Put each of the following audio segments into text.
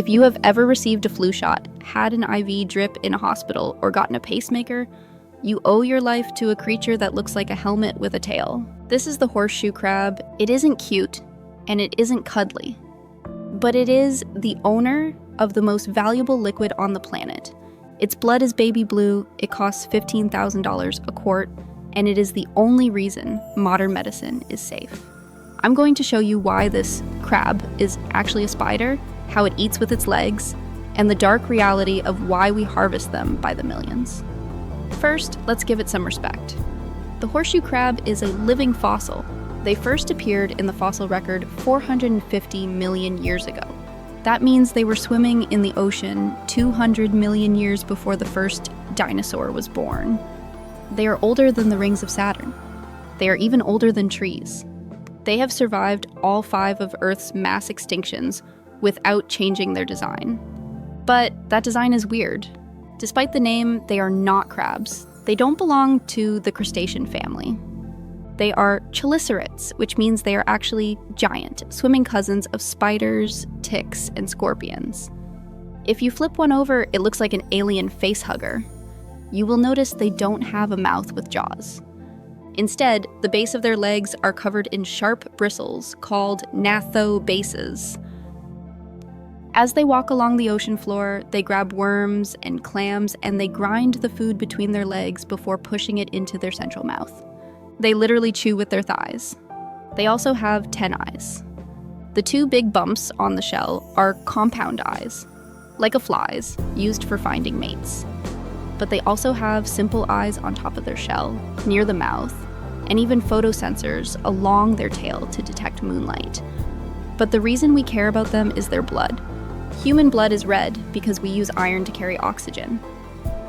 If you have ever received a flu shot, had an IV drip in a hospital, or gotten a pacemaker, you owe your life to a creature that looks like a helmet with a tail. This is the horseshoe crab. It isn't cute, and it isn't cuddly, but it is the owner of the most valuable liquid on the planet. Its blood is baby blue, it costs $15,000 a quart, and it is the only reason modern medicine is safe. I'm going to show you why this crab is actually a spider, how it eats with its legs, and the dark reality of why we harvest them by the millions. First, let's give it some respect. The horseshoe crab is a living fossil. They first appeared in the fossil record 450 million years ago. That means they were swimming in the ocean 200 million years before the first dinosaur was born. They are older than the rings of Saturn. They are even older than trees. They have survived all 5 of Earth's mass extinctions without changing their design. But that design is weird. Despite the name, they are not crabs. They don't belong to the crustacean family. They are chelicerates, which means they are actually giant, swimming cousins of spiders, ticks, and scorpions. If you flip one over, it looks like an alien facehugger. You will notice they don't have a mouth with jaws. Instead, the base of their legs are covered in sharp bristles called gnathobases. As they walk along the ocean floor, they grab worms and clams and they grind the food between their legs before pushing it into their central mouth. They literally chew with their thighs. They also have 10 eyes. The 2 big bumps on the shell are compound eyes, like a fly's, used for finding mates. But they also have simple eyes on top of their shell, near the mouth, and even photosensors along their tail to detect moonlight. But the reason we care about them is their blood. Human blood is red because we use iron to carry oxygen.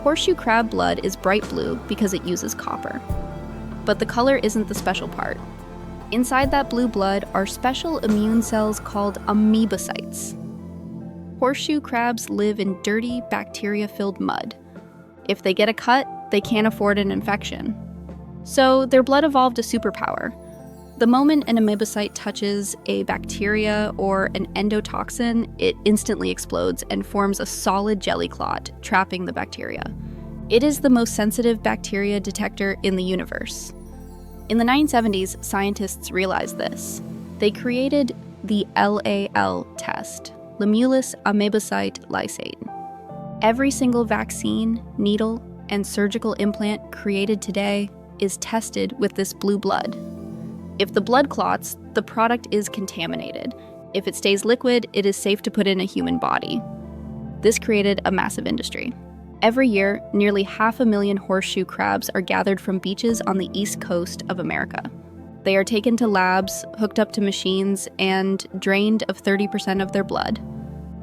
Horseshoe crab blood is bright blue because it uses copper. But the color isn't the special part. Inside that blue blood are special immune cells called amoebocytes. Horseshoe crabs live in dirty, bacteria-filled mud. If they get a cut, they can't afford an infection. So their blood evolved a superpower. The moment an amoebocyte touches a bacteria or an endotoxin, it instantly explodes and forms a solid jelly clot, trapping the bacteria. It is the most sensitive bacteria detector in the universe. In the 1970s, scientists realized this. They created the LAL test, Limulus amoebocyte lysate. Every single vaccine, needle, and surgical implant created today is tested with this blue blood. If the blood clots, the product is contaminated. If it stays liquid, it is safe to put in a human body. This created a massive industry. Every year, nearly 500,000 horseshoe crabs are gathered from beaches on the east coast of America. They are taken to labs, hooked up to machines, and drained of 30% of their blood.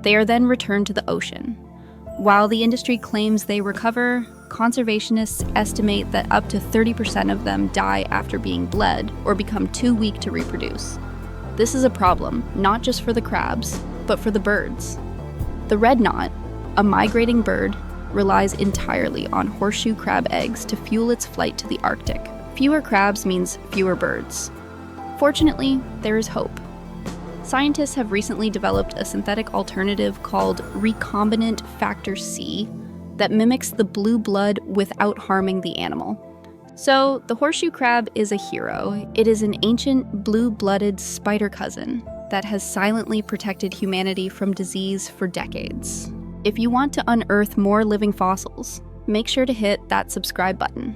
They are then returned to the ocean. While the industry claims they recover, conservationists estimate that up to 30% of them die after being bled or become too weak to reproduce. This is a problem, not just for the crabs, but for the birds. The red knot, a migrating bird, relies entirely on horseshoe crab eggs to fuel its flight to the Arctic. Fewer crabs means fewer birds. Fortunately, there is hope. Scientists have recently developed a synthetic alternative called recombinant factor C that mimics the blue blood without harming the animal. So, the horseshoe crab is a hero. It is an ancient blue-blooded spider cousin that has silently protected humanity from disease for decades. If you want to unearth more living fossils, make sure to hit that subscribe button.